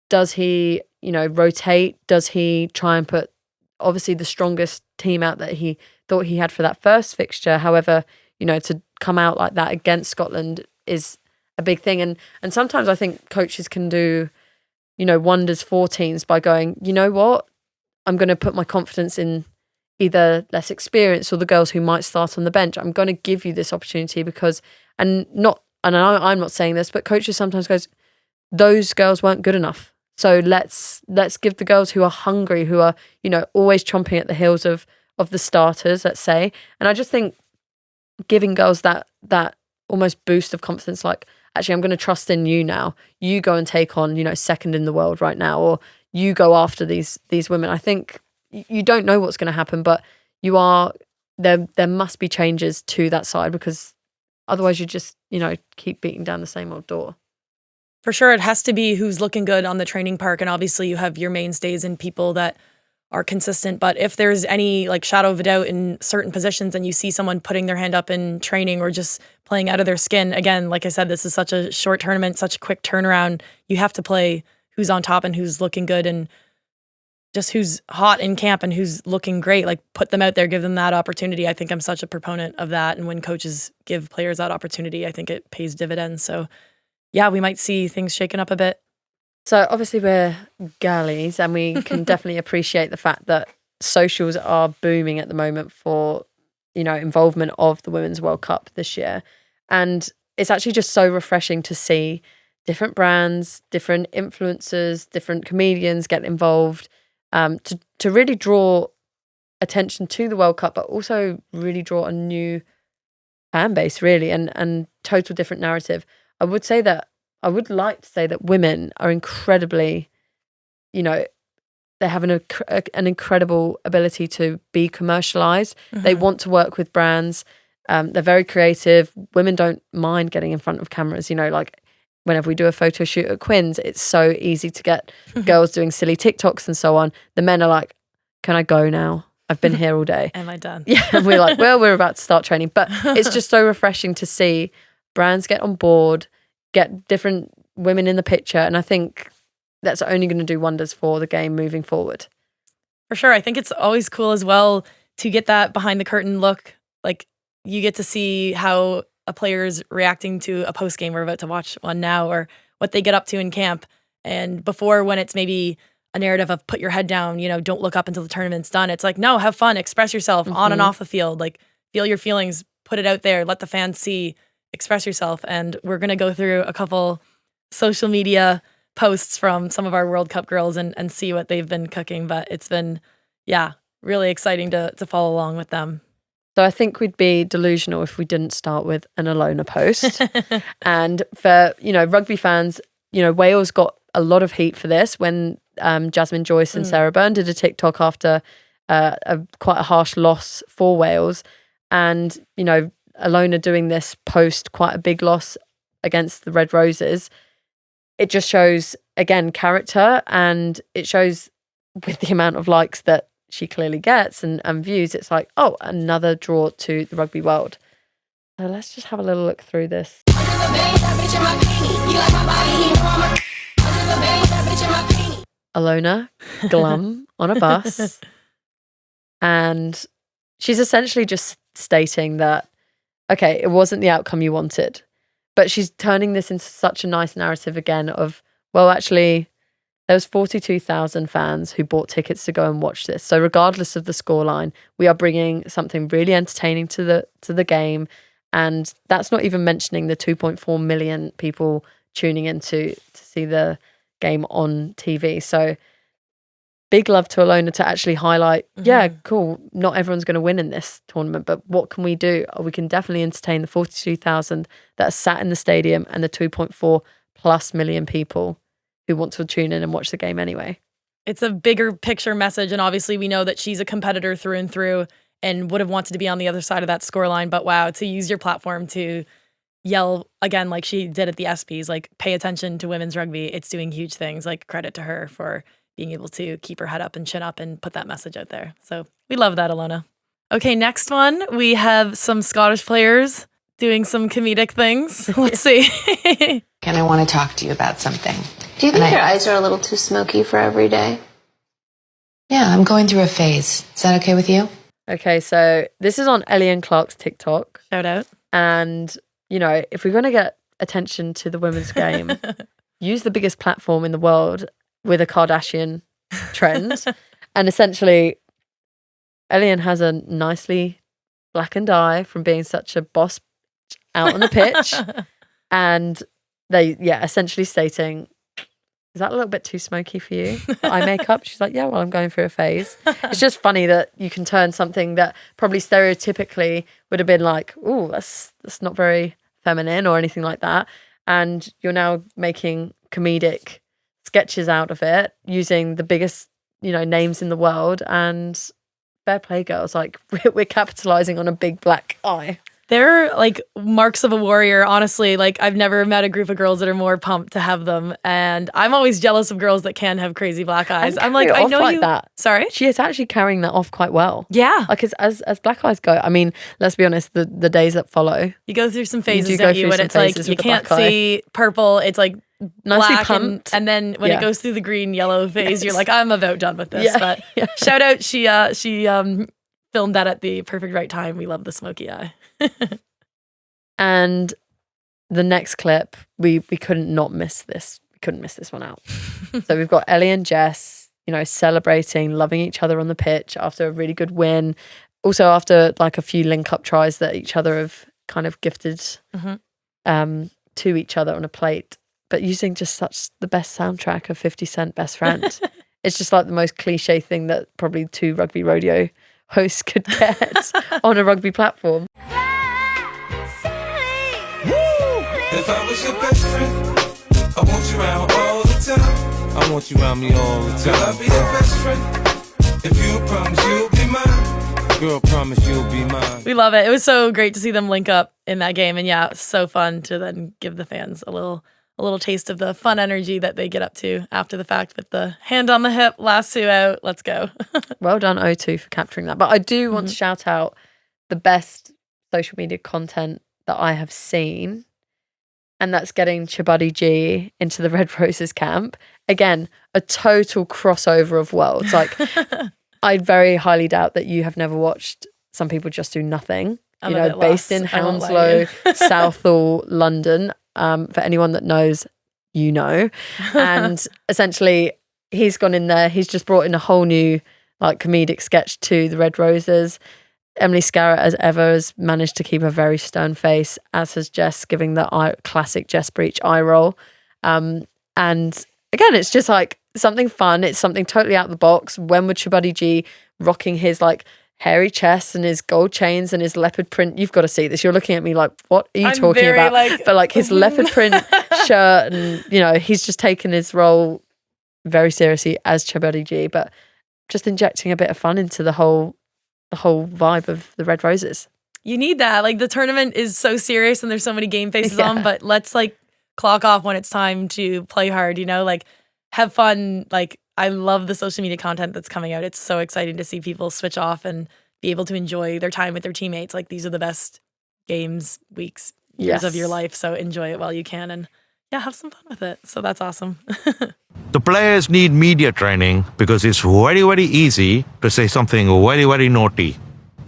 [SPEAKER 1] Does he, rotate? Does he try and put obviously the strongest team out that he thought he had for that first fixture? However, to come out like that against Scotland is a big thing. And sometimes I think coaches can do, wonders for teams by going, you know what? I'm going to put my confidence in either less experience or the girls who might start on the bench. I'm going to give you this opportunity because, I'm not saying this, but coaches sometimes goes, those girls weren't good enough. So let's give the girls who are hungry, who are, always chomping at the heels of the starters, let's say. And I just think giving girls that almost boost of confidence, like, actually, I'm going to trust in you now. You go and take on, second in the world right now, or you go after these women. I think you don't know what's going to happen, but there must be changes to that side, because otherwise you just, keep beating down the same old door.
[SPEAKER 2] For sure, it has to be who's looking good on the training park, and obviously you have your mainstays and people that are consistent. But if there's any shadow of a doubt in certain positions and you see someone putting their hand up in training or just playing out of their skin, again, like I said, this is such a short tournament, such a quick turnaround. You have to play who's on top and who's looking good and just who's hot in camp and who's looking great. Put them out there, give them that opportunity. I think I'm such a proponent of that. And when coaches give players that opportunity, I think it pays dividends. So yeah, we might see things shaken up a bit.
[SPEAKER 1] So obviously we're girlies and we can definitely appreciate the fact that socials are booming at the moment for, involvement of the Women's World Cup this year. And it's actually just so refreshing to see different brands, different influencers, different comedians get involved to really draw attention to the World Cup, but also really draw a new fan base, really, and total different narrative. I would like to say that women are incredibly, they have an incredible ability to be commercialized. They want to work with brands. They're very creative. Women don't mind getting in front of cameras, whenever we do a photo shoot at Quinn's, it's so easy to get girls doing silly TikToks and so on. The men are like, can I go now? I've been here all day.
[SPEAKER 2] Am I done?
[SPEAKER 1] Yeah, and we're like, well, we're about to start training. But it's just so refreshing to see brands get on board, get different women in the picture. And I think that's only going to do wonders for the game moving forward.
[SPEAKER 2] For sure. I think it's always cool as well to get that behind the curtain look. You get to see how a player's reacting to a post game. We're about to watch one now, or what they get up to in camp. And before, when it's maybe a narrative of put your head down, don't look up until the tournament's done. It's no, have fun, express yourself on and off the field. Feel your feelings, put it out there, let the fans see, express yourself. And we're going to go through a couple social media posts from some of our World Cup girls and see what they've been cooking. But it's been, really exciting to follow along with them.
[SPEAKER 1] So I think we'd be delusional if we didn't start with an Alona post. And for, rugby fans, Wales got a lot of heat for this when Jasmine Joyce and Sarah Byrne did a TikTok after quite a harsh loss for Wales. And, Alona doing this post, quite a big loss against the Red Roses. It just shows, again, character, and it shows with the amount of likes that she clearly gets and views, it's another draw to the rugby world. So let's just have a little look through this. Alona glum on a bus, and she's essentially just stating that, okay, it wasn't the outcome you wanted, but she's turning this into such a nice narrative again of, well, actually, there was 42,000 fans who bought tickets to go and watch this. So regardless of the scoreline, we are bringing something really entertaining to the game. And that's not even mentioning the 2.4 million people tuning in to see the game on TV. So big love to Alona to actually highlight, yeah, cool, not everyone's going to win in this tournament, but what can we do? We can definitely entertain the 42,000 that are sat in the stadium and the 2.4 plus million people who want to tune in and watch the game anyway.
[SPEAKER 2] It's a bigger picture message, and obviously we know that she's a competitor through and through and would have wanted to be on the other side of that scoreline, but wow, to use your platform to yell again like she did at the ESPYs, like pay attention to women's rugby, it's doing huge things, like credit to her for being able to keep her head up and chin up and put that message out there. So we love that, Alona. Okay, next one, we have some Scottish players doing some comedic things. Let's see.
[SPEAKER 3] And I want to talk to you about something.
[SPEAKER 4] Do you think your eyes are a little too smoky for every day?
[SPEAKER 3] Yeah, I'm going through a phase. Is that okay with you?
[SPEAKER 1] Okay, so this is on Ellie and Clark's TikTok.
[SPEAKER 2] Shout out.
[SPEAKER 1] And, you know, if we're going to get attention to the women's game, use the biggest platform in the world with a Kardashian trend. And essentially, Elian has a nicely blackened eye from being such a boss out on the pitch. And they, essentially stating, is that a little bit too smoky for you? The eye makeup? She's like, yeah, well, I'm going through a phase. It's just funny that you can turn something that probably stereotypically would have been like, oh, that's not very feminine or anything like that. And you're now making comedic sketches out of it using the biggest, names in the world, and fair play, girls. Like, we're capitalizing on a big black eye.
[SPEAKER 2] They're like marks of a warrior, honestly. Like, I've never met a group of girls that are more pumped to have them. And I'm always jealous of girls that can have crazy black eyes. I'm like, I know
[SPEAKER 1] like
[SPEAKER 2] you.
[SPEAKER 1] That.
[SPEAKER 2] Sorry?
[SPEAKER 1] She is actually carrying that off quite well.
[SPEAKER 2] Yeah.
[SPEAKER 1] Like, as black eyes go, I mean, let's be honest, the days that follow.
[SPEAKER 2] You go through some phases, don't you? And it's like, you can't see purple. It's like
[SPEAKER 1] nicely
[SPEAKER 2] black
[SPEAKER 1] pumped.
[SPEAKER 2] And then when it goes through the green, yellow phase, you're like, I'm about done with this. But shout out, she filmed that at the perfect right time. We love the smoky eye.
[SPEAKER 1] And the next clip, we couldn't not miss this. We couldn't miss this one out. So we've got Ellie and Jess, celebrating, loving each other on the pitch after a really good win. Also after like a few link-up tries that each other have kind of gifted to each other on a plate. But using just such the best soundtrack of 50 Cent Best Friend. It's just like the most cliche thing that probably 2 Rugby Rodeo hosts could get on a rugby platform.
[SPEAKER 5] If I was your best friend, I want you around all the time. I want you around me all the time. Girl, I'll be your best friend. If you promise you'll be mine. Girl, promise you'll be mine.
[SPEAKER 2] We love it. It was so great to see them link up in that game. And yeah, it was so fun to then give the fans a little taste of the fun energy that they get up to after the fact with the hand on the hip, lasso out. Let's go.
[SPEAKER 1] Well done, O2, for capturing that. But I do want to shout out the best social media content that I have seen. And that's getting Chabuddy G into the Red Roses camp. Again, a total crossover of worlds. Like, I very highly doubt that you have never watched Some People Just Do Nothing. Based in Hounslow, Southall, London. For anyone that knows, And essentially, he's gone in there. He's just brought in a whole new, like, comedic sketch to the Red Roses. Emily Scarrett, as ever, has managed to keep a very stern face, as has Jess, giving the classic Jess Breach eye roll. And again, it's just like something fun. It's something totally out of the box. When would Chabuddy G rocking his like hairy chest and his gold chains and his leopard print? You've got to see this. You're looking at me like, what are you talking about? But like his leopard print shirt, and he's just taken his role very seriously as Chabuddy G, but just injecting a bit of fun into the whole vibe of the Red Roses.
[SPEAKER 2] You need that. Like, the tournament is so serious and there's so many game faces on, but let's like clock off when it's time to play hard, like have fun. Like, I love the social media content that's coming out. It's so exciting to see people switch off and be able to enjoy their time with their teammates. Like, these are the best games, weeks, years of your life. So enjoy it while you can and have some fun with it. So that's awesome.
[SPEAKER 6] The players need media training because it's very, very easy to say something very, very naughty.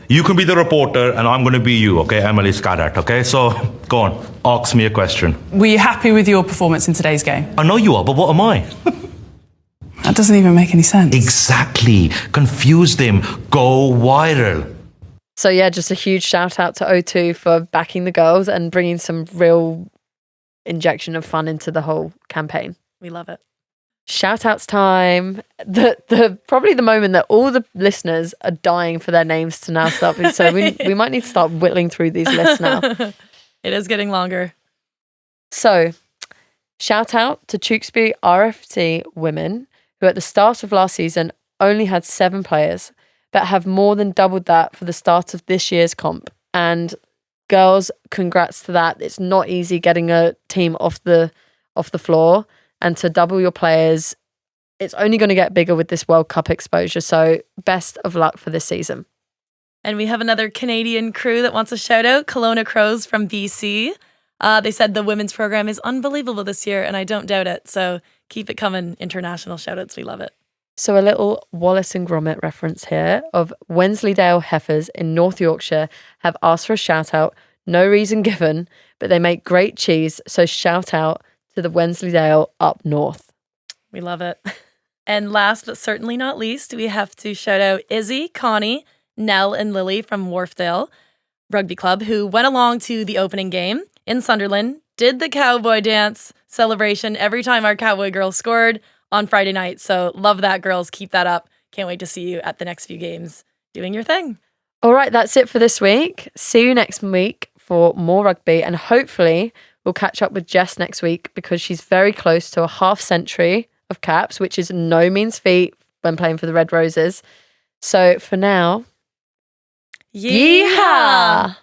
[SPEAKER 6] You can be the reporter and I'm going to be you, okay? Emily Scadat, okay? So, go on. Ask me a question.
[SPEAKER 7] Were you happy with your performance in today's game?
[SPEAKER 6] I know you are, but what am I?
[SPEAKER 7] That doesn't even make any sense.
[SPEAKER 6] Exactly. Confuse them. Go viral.
[SPEAKER 1] So yeah, just a huge shout out to O2 for backing the girls and bringing some real injection of fun into the whole campaign.
[SPEAKER 2] We love it.
[SPEAKER 1] Shout outs time. The probably the moment that all the listeners are dying for their names to now start with. So we might need to start whittling through these lists now.
[SPEAKER 2] It is getting longer.
[SPEAKER 1] So shout out to Tewkesbury RFC women, who at the start of last season only had 7 players, but have more than doubled that for the start of this year's comp. And girls, congrats to that. It's not easy getting a team off the floor, and to double your players, it's only going to get bigger with this World Cup exposure. So best of luck for this season.
[SPEAKER 2] And we have another Canadian crew that wants a shout out, Kelowna Crows from BC. They said the women's program is unbelievable this year, and I don't doubt it. So keep it coming, international shout outs. We love it.
[SPEAKER 1] So a little Wallace and Gromit reference here of Wensleydale Heifers in North Yorkshire have asked for a shout out. No reason given, but they make great cheese. So shout out to the Wensleydale up north.
[SPEAKER 2] We love it. And last but certainly not least, we have to shout out Izzy, Connie, Nell, and Lily from Wharfdale Rugby Club, who went along to the opening game in Sunderland, did the cowboy dance celebration every time our cowboy girls scored on Friday night. So love that, girls. Keep that up. Can't wait to see you at the next few games doing your thing.
[SPEAKER 1] All right, that's it for this week. See you next week for more rugby, and hopefully we'll catch up with Jess next week because she's very close to a half century of caps, which is no means feat when playing for the Red Roses. So for now,
[SPEAKER 2] Yeehaw!